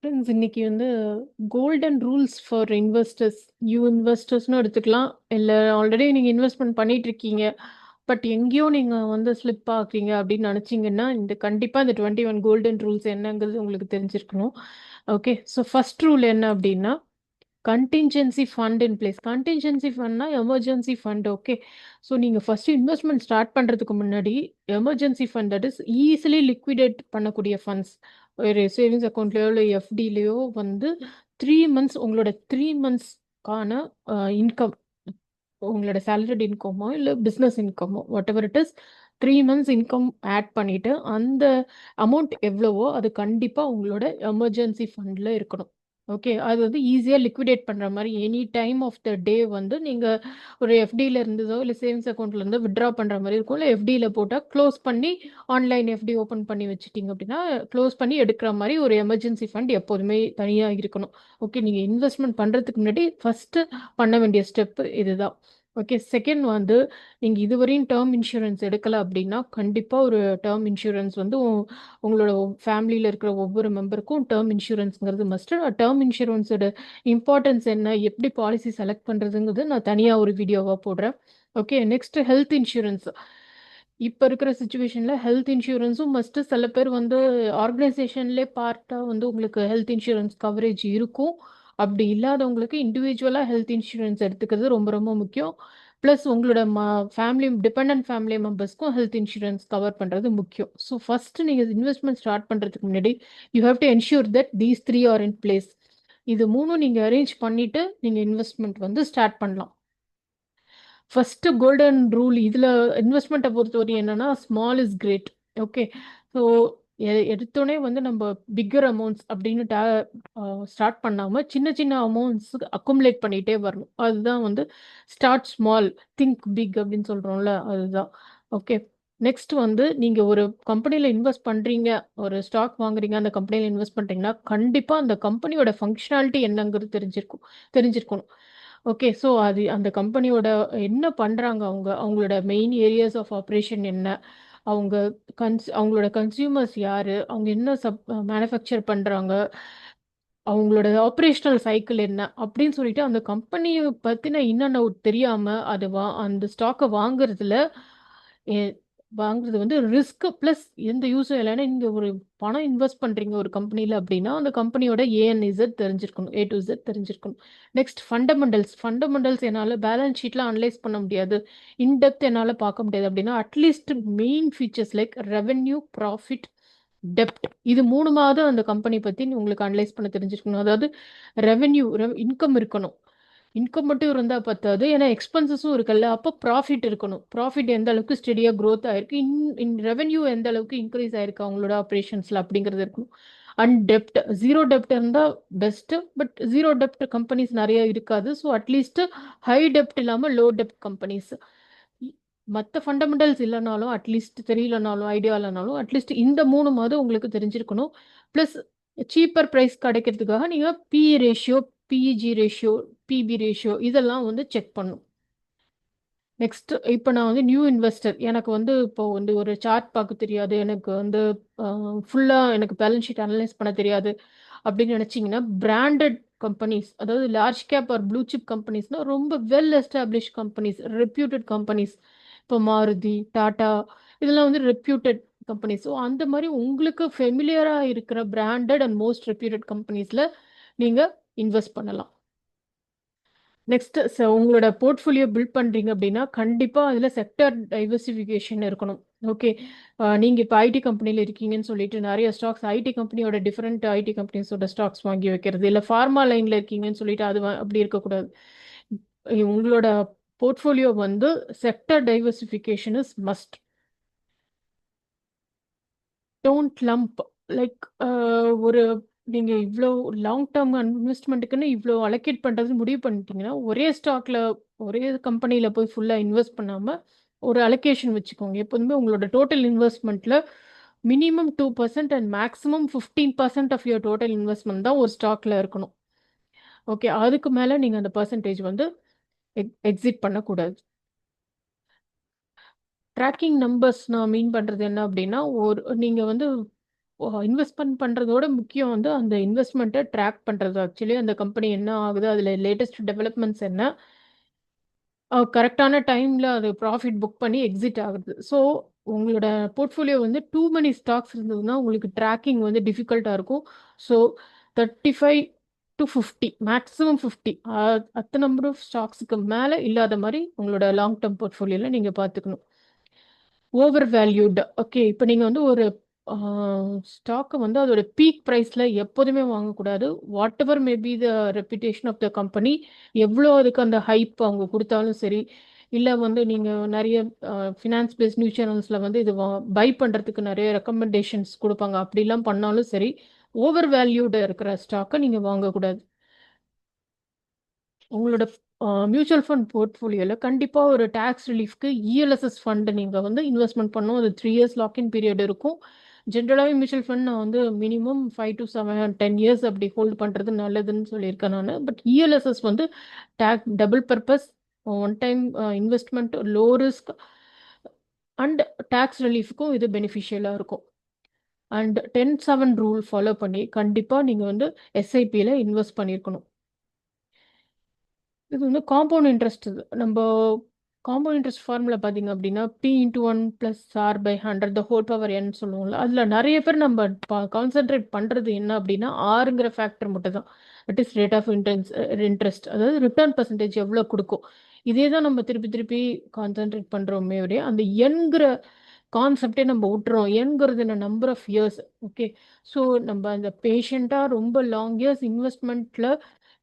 Friends இன்னைக்கு வந்து golden rules for investors new இன்வெஸ்டர்ஸ்னு எடுத்துக்கலாம். இல்லை ஆல்ரெடி நீங்கள் இன்வெஸ்ட்மெண்ட் பண்ணிட்டு இருக்கீங்க, பட் எங்கேயோ நீங்கள் வந்து ஸ்லிப் ஆகுறீங்க அப்படின்னு நினச்சிங்கன்னா இந்த கண்டிப்பாக இந்த 21 கோல்டன் ரூல்ஸ் என்னங்கிறது உங்களுக்கு தெரிஞ்சிருக்கணும். ஓகே, ஸோ ஃபர்ஸ்ட் ரூல் என்ன அப்படின்னா contingency fund in place. Contingency ஃபண்ட்னா எமர்ஜென்சி ஃபண்ட். ஓகே, ஸோ நீங்கள் ஃபர்ஸ்ட் இன்வெஸ்ட்மெண்ட் ஸ்டார்ட் பண்ணுறதுக்கு முன்னாடி emergency fund, that is easily liquidate பண்ணக்கூடிய ஃபண்ட்ஸ், ஒரு சேவிங்ஸ் அக்கௌண்ட்லேயோ இல்லை எஃப்டிலேயோ வந்து 3 மந்த்ஸ் உங்களோட 3 மந்த்ஸ்க்கான இன்கம், உங்களோட சேலரிட் இன்கமோ இல்லை பிஸ்னஸ் இன்கமோ whatever it is, 3 months income add பண்ணிட்டு அந்த அமௌண்ட் எவ்வளவோ அது கண்டிப்பாக உங்களோட எமர்ஜென்சி ஃபண்டில் இருக்கணும். ஓகே, அது வந்து ஈஸியாக லிக்விடேட் பண்ணுற மாதிரி எனி டைம் ஆஃப் த டே வந்து நீங்கள் ஒரு எஃப்டியில் இருந்ததோ இல்லை சேவிங்ஸ் அக்கௌண்ட்ல இருந்து வித்ட்ரா பண்ணுற மாதிரி இருக்கும். இல்லை எஃப்டியில் போட்டால் க்ளோஸ் பண்ணி ஆன்லைன் எஃப்டி ஓப்பன் பண்ணி வச்சுட்டீங்க அப்படின்னா க்ளோஸ் பண்ணி எடுக்கிற மாதிரி ஒரு எமர்ஜென்சி ஃபண்ட் எப்போதுமே தனியாக இருக்கணும். ஓகே, நீங்கள் இன்வெஸ்ட்மெண்ட் பண்ணுறதுக்கு முன்னாடி ஃபஸ்ட்டு பண்ண வேண்டிய ஸ்டெப்பு இதுதான். ஓகே, செகண்ட் வந்து நீங்கள் இதுவரையும் டேர்ம் இன்சூரன்ஸ் எடுக்கலை அப்படின்னா கண்டிப்பாக ஒரு டேர்ம் இன்சூரன்ஸ் வந்து உங்களோட ஃபேமிலியில் இருக்கிற ஒவ்வொரு மெம்பருக்கும் டேர்ம் இன்சூரன்ஸுங்கிறது மஸ்ட்டு. டேர்ம் இன்சூரன்ஸோட இம்பார்ட்டன்ஸ் என்ன, எப்படி பாலிசி செலக்ட் பண்ணுறதுங்கிறது நான் தனியாக ஒரு வீடியோவாக போடுறேன். Okay, next health insurance. இப்போ இருக்கிற சுச்சுவேஷனில் ஹெல்த் இன்சூரன்ஸும் மஸ்ட்டு. சில பேர் வந்து ஆர்கனைசேஷன்லேயே பார்ட்டாக வந்து உங்களுக்கு ஹெல்த் இன்சூரன்ஸ் கவரேஜ் இருக்கும். அப்படி இல்லாதவங்களுக்கு இண்டிவிஜுவலாக ஹெல்த் இன்சூரன்ஸ் எடுத்துக்கிறது ரொம்ப ரொம்ப முக்கியம். ப்ளஸ் உங்களோட ஃபேமிலி டிபெண்ட் ஃபேமிலி மெம்பர்ஸ்க்கும் ஹெல்த் இன்சூரன்ஸ் கவர் பண்ணுறது முக்கியம். ஸோ ஃபஸ்ட்டு நீங்கள் இன்வெஸ்ட்மெண்ட் ஸ்டார்ட் பண்ணுறதுக்கு முன்னாடி you have to ensure that these three are in place. இது மூணும் நீங்கள் அரேஞ்ச் பண்ணிவிட்டு நீங்கள் இன்வெஸ்ட்மெண்ட் வந்து ஸ்டார்ட் பண்ணலாம். ஃபர்ஸ்ட் கோல்டன் ரூல் இதில் இன்வெஸ்ட்மெண்ட்டை பொறுத்தவரை என்னன்னா small is great. Okay, so எடுத்தோடனே வந்து நம்ம பிக்கர் அமௌண்ட்ஸ் அப்படின்னு ஸ்டார்ட் பண்ணாமல் சின்ன சின்ன அமௌண்ட்ஸ் அக்குமுலேட் பண்ணிகிட்டே வரணும். அதுதான் வந்து ஸ்டார்ட் ஸ்மால் திங்க் பிக் அப்படின்னு சொல்கிறோம்ல, அதுதான். ஓகே, நெக்ஸ்ட் வந்து நீங்கள் ஒரு கம்பெனியில் இன்வெஸ்ட் பண்ணுறீங்க, ஒரு ஸ்டாக் வாங்குறீங்க, அந்த கம்பெனியில் இன்வெஸ்ட் பண்ணுறீங்கன்னா கண்டிப்பாக அந்த கம்பெனியோட ஃபங்க்ஷனாலிட்டி என்னங்கிறது தெரிஞ்சிருக்கணும். ஓகே, ஸோ அது அந்த கம்பெனியோட என்ன பண்ணுறாங்க, அவங்களோட மெயின் ஏரியாஸ் ஆஃப் ஆப்ரேஷன் என்ன, அவங்க அவங்களோட கன்சியூமர்ஸ் யார், அவங்க என்ன மேனுஃபேக்சர் பண்ணுறாங்க, அவங்களோட ஆப்ரேஷனல் சைக்கிள் என்ன அப்படின்னு சொல்லிட்டு அந்த கம்பெனியை பற்றின இன்னும் தெரியாமல் அந்த ஸ்டாக்கை வாங்குறது வந்து ரிஸ்க் ப்ளஸ் எந்த யூஸும் இல்லைன்னா நீங்கள் ஒரு பணம் இன்வெஸ்ட் பண்ணுறீங்க ஒரு கம்பெனியில் அப்படின்னா அந்த கம்பெனியோட ஏஎன்இசட் தெரிஞ்சிருக்கணும், ஏ டு இசட் தெரிஞ்சிருக்கணும். நெக்ஸ்ட் ஃபண்டமெண்டல்ஸ் என்னால் பேலன்ஸ் ஷீட்லாம் அனலைஸ் பண்ண முடியாது, இன்டெப்த் என்னால் பார்க்க முடியாது அப்படின்னா at least main features like revenue, profit, டெப்ட், இது மூணுமாவது அந்த கம்பெனி பற்றி உங்களுக்கு அனலைஸ் பண்ண தெரிஞ்சிருக்கணும். அதாவது ரெவென்யூ, இன்கம் இருக்கணும். இன்கம் மட்டும் இருந்தால் பத்தாது, ஏன்னா எக்ஸ்பென்சஸும் இருக்குல்ல. அப்போ ப்ராஃபிட் இருக்கணும். ப்ராஃபிட் எந்த அளவுக்கு ஸ்டெடியாக க்ரோத் ஆயிருக்கு, ரெவென்யூ எந்த அளவுக்கு இன்க்ரீஸ் ஆயிருக்கு அவங்களோட ஆப்ரேஷன்ஸில் அப்படிங்கிறது இருக்கணும். அண்ட் டெப்ட், ஜீரோ டெப்ட் இருந்தால் best, but zero dept companies நிறைய இருக்காது. ஸோ அட்லீஸ்ட் ஹை டெப்ட் இல்லாமல் லோ டெப்ட் கம்பெனிஸ். மற்ற ஃபண்டமெண்டல்ஸ் இல்லைனாலும் அட்லீஸ்ட் தெரியலனாலும் ஐடியா இல்லைனாலும் அட்லீஸ்ட் இந்த மூணுமாவது உங்களுக்கு தெரிஞ்சிருக்கணும். ப்ளஸ் சீப்பர் ப்ரைஸ் கிடைக்கிறதுக்காக நீங்கள் BE ratio, PEG ratio, BP ratio இதெல்லாம் வந்து செக் பண்ணும். நெக்ஸ்ட், இப்போ நான் வந்து நியூ இன்வெஸ்டர், எனக்கு வந்து இப்போ வந்து ஒரு சார்ட் பார்க்க தெரியாது, எனக்கு வந்து ஃபுல்லாக எனக்கு பேலன்ஸ் ஷீட் அனலைஸ் பண்ண தெரியாது அப்படின்னு நினச்சிங்கன்னா பிராண்டட் கம்பெனிஸ், அதாவது large cap or blue chip கம்பெனிஸ்னால் ரொம்ப well establish companies, reputed companies, இப்போ மாருதி, டாடா, இதெல்லாம் வந்து ரெப்யூட்டட் கம்பெனிஸ். ஸோ அந்த மாதிரி உங்களுக்கு ஃபெமிலியராக இருக்கிற பிராண்டட் அண்ட் மோஸ்ட் ரெப்யூட்டட் கம்பெனிஸில் நீங்கள் இன்வெஸ்ட் பண்ணலாம். நெக்ஸ்ட், உங்களோட போர்ட்ஃபோலியோ பில்ட் பண்ணுறீங்க அப்படின்னா கண்டிப்பாக அதில் செக்டர் டைவர்சிஃபிகேஷன் இருக்கணும். ஓகே, நீங்கள் இப்போ ஐடி கம்பெனியில் இருக்கீங்கன்னு சொல்லிட்டு நிறைய ஸ்டாக்ஸ் ஐடி கம்பெனியோட டிஃப்ரெண்ட் ஐடி கம்பெனிஸோட ஸ்டாக்ஸ் வாங்கி வைக்கிறது, இல்லை ஃபார்மா லைனில் இருக்கீங்கன்னு சொல்லிட்டு அது அப்படி இருக்கக்கூடாது. உங்களோட போர்ட்ஃபோலியோ வந்து sector diversification is must. Don't lump, like ஒரு நீங்கள் இவ்வளோ லாங் டேர்ம் இன்வெஸ்ட்மெண்ட்டுக்குன்னு இவ்வளோ அலோகேட் பண்ணுறது முடிவு பண்ணிட்டீங்கன்னா ஒரே ஸ்டாக்ல ஒரே கம்பெனியில் போய் ஃபுல்லாக இன்வெஸ்ட் பண்ணாமல் ஒரு அலோகேஷன் வச்சுக்கோங்க. எப்போதுமே உங்களோட டோட்டல் இன்வெஸ்ட்மெண்ட்டில் minimum 2% and maximum 15% of your total investment தான் ஒரு ஸ்டாக்ல இருக்கணும். ஓகே, அதுக்கு மேலே நீங்கள் அந்த பர்சன்டேஜ் வந்து எக்ஸிட் பண்ணக்கூடாது. ட்ராக்கிங் நம்பர்ஸ் நான் மீன் பண்ணுறது என்ன அப்படின்னா, நீங்கள் வந்து இன்வெஸ்ட்மெண்ட் பண்ணுறதோட முக்கியம் வந்து அந்த இன்வெஸ்ட்மெண்ட்டை ட்ராக் பண்ணுறது. ஆக்சுவலி அந்த கம்பெனி என்ன ஆகுது, அதில் லேட்டஸ்ட் டெவலப்மெண்ட்ஸ் என்ன, கரெக்டான டைமில் அது ப்ராஃபிட் புக் பண்ணி எக்ஸிட் ஆகுது. ஸோ உங்களோட போர்ட்ஃபோலியோ வந்து டூ many ஸ்டாக்ஸ் இருந்ததுன்னா உங்களுக்கு ட்ராக்கிங் வந்து டிஃபிகல்ட்டாக இருக்கும். ஸோ 35 to 50, மேக்ஸிமம் 50, அத்தனை நம்பர் ஆஃப் ஸ்டாக்ஸுக்கு மேலே இல்லாத மாதிரி உங்களோட லாங் டேர்ம் போர்ட்ஃபோலியோவில் நீங்கள் பார்த்துக்கணும். Over valued. ஓகே, இப்போ நீங்கள் வந்து ஒரு ஸ்டாக்கை வந்து அதோட பீக் ப்ரைஸில் எப்போதுமே வாங்கக்கூடாது. Whatever maybe the reputation of the company, எவ்வளோ அதுக்கு அந்த ஹைப் அவங்க கொடுத்தாலும் சரி, இல்லை வந்து நீங்கள் நிறைய ஃபினான்ஸ் பேஸ்ட் நியூஸ் சேனல்ஸில் வந்து இது பை பண்ணுறதுக்கு நிறைய ரெக்கமெண்டேஷன்ஸ் கொடுப்பாங்க, அப்படிலாம் பண்ணாலும் சரி, ஓவர் வேல்யூடு இருக்கிற ஸ்டாக்கை நீங்கள் வாங்கக்கூடாது. உங்களோட மியூச்சுவல் ஃபண்ட் போர்ட்ஃபோலியோவில் கண்டிப்பாக ஒரு டேக்ஸ் ரிலீஃப்க்கு இஎல்எஸ்எஸ் ஃபண்டு நீங்கள் வந்து இன்வெஸ்ட்மெண்ட் பண்ணணும். அது 3 years லாக்இன் பீரியட் இருக்கும். ஜென்ரலாகவே மியூச்சுவல் ஃபண்ட் நான் வந்து மினிமம் 5 to 7 10 years அப்படி ஹோல்ட் பண்ணுறது நல்லதுன்னு சொல்லியிருக்கேன் நான். பட் இஎல்எஸ்எஸ் வந்து double purpose, one time investment, low risk and tax ரிலீஃப்க்கும் இது பெனிஃபிஷியலாக இருக்கும். அண்ட் 10-7 ரூல் ஃபாலோ பண்ணி கண்டிப்பாக நீங்கள் வந்து எஸ்ஐபியில் இன்வெஸ்ட் பண்ணியிருக்கணும். இது வந்து காம்பவுண்ட் இன்ட்ரெஸ்ட். இது நம்ம காம்பவுண்ட் இன்ட்ரெஸ்ட் ஃபார்முலா பார்த்தீங்க அப்படின்னா P × 1 + R/100 the whole power n சொல்லுவோம்ல. அதில் நிறைய பேர் நம்ம கான்சென்ட்ரேட் பண்ணுறது என்ன அப்படின்னா ஆறுங்கிற ஃபேக்டர் மட்டும் தான். That is rate of interest, அதாவது ரிட்டர்ன் பர்சன்டேஜ் எவ்வளோ கொடுக்கும். இதே தான் நம்ம திருப்பி திருப்பி கான்சென்ட்ரேட் பண்ணுறோமே ஒரே அந்த என்கிற கான்செப்டே நம்ம விட்டுறோம். என்கிறது number of years. Okay, so நம்ம அந்த பேஷண்ட்டாக ரொம்ப லாங் இயர்ஸ் இன்வெஸ்ட்மெண்ட்டில்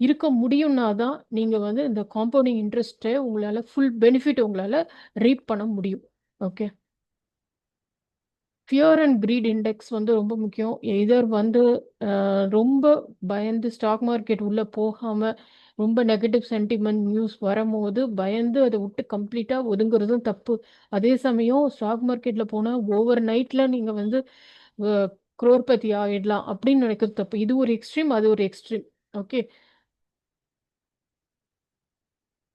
இருக்க முடியும்னா தான் நீங்கள் வந்து இந்த காம்பவுண்டிங் இன்ட்ரெஸ்ட்டை உங்களால் ஃபுல் பெனிஃபிட் உங்களால் ரீப் பண்ண முடியும். Okay, fear and greed index வந்து ரொம்ப முக்கியம். எதர் வந்து ரொம்ப பயந்து ஸ்டாக் மார்க்கெட் உள்ளே போகாமல் ரொம்ப நெகட்டிவ் சென்டிமெண்ட் நியூஸ் வரும்போது பயந்து அதை விட்டு கம்ப்ளீட்டாக ஒதுங்குறதும் தப்பு. அதே சமயம் ஸ்டாக் மார்க்கெட்டில் போனால் ஓவர் நைட்டில் நீங்கள் வந்து குரோர்பதி ஆகிடலாம் அப்படின்னு நினைக்கிறது தப்பு. இது ஒரு எக்ஸ்ட்ரீம், அது ஒரு எக்ஸ்ட்ரீம். ஓகே,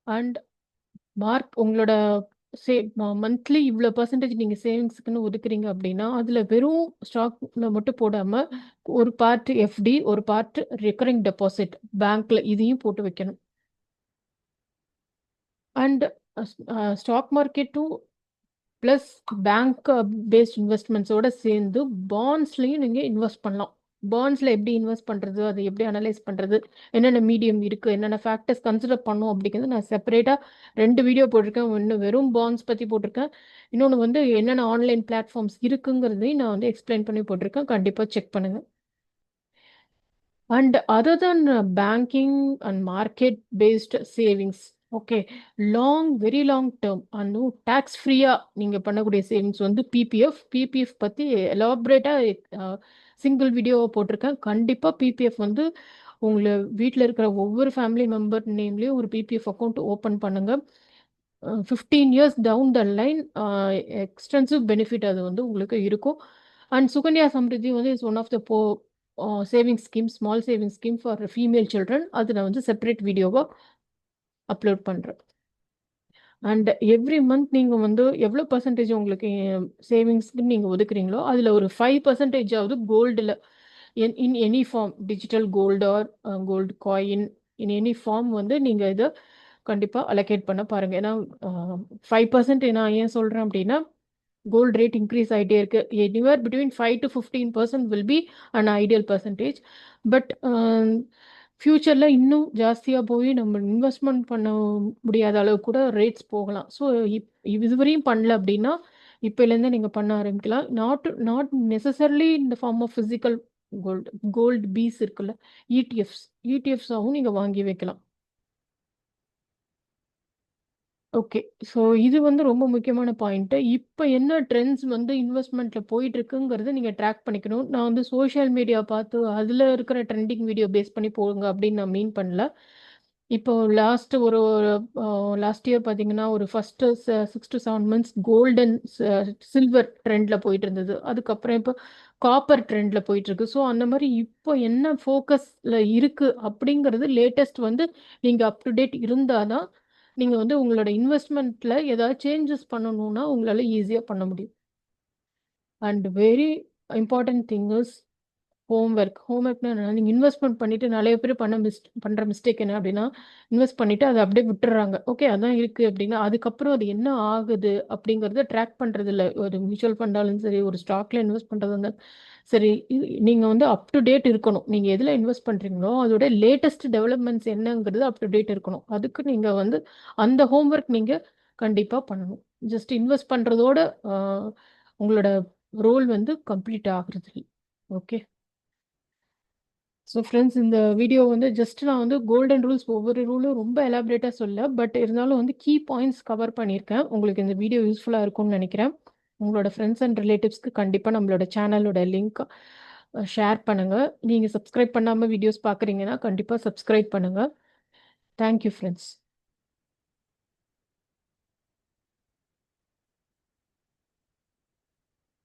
அண்ட் உங்களோட சே மந்த்லி இவ்வளோ பர்சன்டேஜ் நீங்கள் சேவிங்ஸுக்குன்னு ஒதுக்குறீங்க அப்படின்னா அதில் வெறும் ஸ்டாக்ல மட்டும் போடாமல் ஒரு பார்ட் எஃப்டி, ஒரு பார்ட் ரெக்கரிங் டெபாசிட் பேங்க்ல இதையும் போட்டு வைக்கணும். அண்ட் ஸ்டாக் மார்க்கெட்டும் ப்ளஸ் பேங்க் பேஸ்ட் இன்வெஸ்ட்மெண்ட்ஸோட சேர்ந்து பாண்ட்ஸ்லையும் நீங்கள் இன்வெஸ்ட் பண்ணலாம். பாண்ட்ஸில் எப்படி இன்வெஸ்ட் பண்ணுறது, அதை எப்படி அனலைஸ் பண்ணுறது, என்னென்ன மீடியம் இருக்குது, என்னென்ன ஃபேக்டர்ஸ் கன்சிடர் பண்ணும் அப்படிங்கிறது நான் செப்பரேட்டாக 2 வீடியோ போட்டிருக்கேன். ஒன்று வெறும் பாண்ட்ஸ் பற்றி போட்டிருக்கேன், இன்னொன்று வந்து என்னென்ன ஆன்லைன் பிளாட்ஃபார்ம்ஸ் இருக்குங்கிறதையும் நான் வந்து எக்ஸ்பிளைன் பண்ணி போட்டிருக்கேன். கண்டிப்பாக செக் பண்ணுங்கள். And other than banking and market-based savings, okay, very long term, and tax-free-ஆ நீங்கள் பண்ணக்கூடிய சேவிங்ஸ் வந்து பிபிஎஃப் பற்றி எலாபரேட்டாக சிங்கிள் வீடியோ போட்டிருக்கேன். கண்டிப்பாக பிபிஎஃப் வந்து உங்களை வீட்டில் இருக்கிற ஒவ்வொரு ஃபேமிலி மெம்பர் நேம்லேயும் ஒரு பிபிஎஃப் அக்கௌண்ட் ஓப்பன் பண்ணுங்கள். 15 years down the line extensive benefit அது வந்து உங்களுக்கு இருக்கும். அண்ட் சுகன்யா சம்ரிதி வந்து is one of the saving scheme, small saving scheme for female children. அது நான் வந்து செப்பரேட் வீடியோவாக அப்லோட் பண்ணுறேன். அண்ட் எவ்ரி மந்த் நீங்கள் வந்து எவ்வளோ பர்சன்டேஜ் உங்களுக்கு சேவிங்ஸ்க்கு நீங்கள் ஒதுக்குறீங்களோ அதில் ஒரு 5% கோல்டில் in any form, digital gold or gold coin, in any form வந்து நீங்கள் இதை கண்டிப்பாக அலோகேட் பண்ண பாருங்கள். ஏன்னா 5% நான் ஏன் சொல்கிறேன் அப்படின்னா கோல்ட் ரேட் இன்க்ரீஸ் ஆகிட்டே இருக்கு. Anywhere between 5 to 15% will be an ideal percentage. But ஃப்யூச்சரில் இன்னும் ஜாஸ்தியாக போய் நம்ம இன்வெஸ்ட்மெண்ட் பண்ண முடியாத அளவுக்கு கூட ரேட்ஸ் போகலாம். ஸோ இதுவரையும் பண்ணல அப்படின்னா இப்போலேருந்தே நீங்கள் பண்ண ஆரம்பிக்கலாம். நாட் நெசசரிலி இந்த form of physical gold piece இருக்குல்ல, இடிஎஃப்ஸாகவும் நீங்கள் வாங்கி வைக்கலாம். ஓகே, ஸோ இது வந்து ரொம்ப முக்கியமான பாயிண்ட்டு. இப்போ என்ன ட்ரெண்ட்ஸ் வந்து இன்வெஸ்ட்மெண்ட்டில் போயிட்டு இருக்குங்கிறத நீங்கள் ட்ராக் பண்ணிக்கணும். நான் வந்து சோஷியல் மீடியா பார்த்து அதில் இருக்கிற ட்ரெண்டிங் வீடியோ பேஸ் பண்ணி போடுங்க அப்படின்னு நான் மீன் பண்ணல. இப்போ லாஸ்ட் இயர் பார்த்தீங்கன்னா ஒரு first 6 to 7 months golden silver ட்ரெண்டில் போயிட்டு இருந்தது. அதுக்கப்புறம் இப்போ காப்பர் ட்ரெண்டில் போயிட்டு இருக்கு. ஸோ அந்த மாதிரி இப்போ என்ன ஃபோக்கஸில் இருக்குது அப்படிங்கிறது லேட்டஸ்ட் வந்து நீங்கள் அப் டு டேட் இருந்தால் தான் நீங்கள் வந்து உங்களோட இன்வெஸ்ட்மெண்ட்டில் ஏதாவது சேஞ்சஸ் பண்ணணும்னா உங்களால் ஈஸியாக பண்ண முடியும். And very important thing is ஹோம்ஒர்க்னா என்னன்னா, நீங்க இன்வெஸ்ட்மெண்ட் பண்ணிட்டு நெறைய பேர் பண்ற மிஸ்டேக் என்ன அப்படின்னா, இன்வெஸ்ட் பண்ணிட்டு அத அப்படியே விட்டுர்றாங்க. ஓகே அதான் இருக்கு அப்படின்னா, அதுக்கப்புறம் அது என்ன ஆகுது அப்படிங்கிறத ட்ராக் பண்றது இல்ல. ஒரு மியூச்சுவல் ஃபண்டாலும் சரி, ஒரு ஸ்டாக்ல இன்வெஸ்ட் பண்றதா இருந்தாலும் சரி, நீங்க வந்து அப் டு டேட் இருக்கணும். நீங்க எதுல இன்வெஸ்ட் பண்றீங்களோ, அதோட லேட்டஸ்ட் டெவலப்மெண்ட்ஸ் என்னங்கிறது அப் டு டேட் இருக்கணும். அதுக்கு நீங்க வந்து அந்த ஹோம்ஒர்க் நீங்க கண்டிப்பா பண்ணணும். ஜஸ்ட் இன்வெஸ்ட் பண்றதோட அ உங்களோட ரோல் வந்து கம்ப்ளீட் ஆகுறது இல்ல. ஓகே. ஸோ ஃப்ரெண்ட்ஸ் இந்த வீடியோ வந்து ஜஸ்ட் நான் வந்து கோல்டன் ரூல்ஸ் ஒவ்வொரு ரூலும் ரொம்ப எலாபரேட்டாக சொல்ல, பட் இருந்தாலும் வந்து கீ பாயிண்ட்ஸ் கவர் பண்ணியிருக்கேன். உங்களுக்கு இந்த வீடியோ யூஸ்ஃபுல்லாக இருக்கும்னு நினைக்கிறேன். உங்களோட ஃப்ரெண்ட்ஸ் அண்ட் ரிலேட்டிவ்ஸ்க்கு கண்டிப்பாக நம்மளோட சேனலோட லிங்க் ஷேர் பண்ணுங்கள். நீங்கள் சப்ஸ்கிரைப் பண்ணாமல் வீடியோஸ் பார்க்குறீங்கன்னா கண்டிப்பாக சப்ஸ்கிரைப் பண்ணுங்கள். Thank you friends.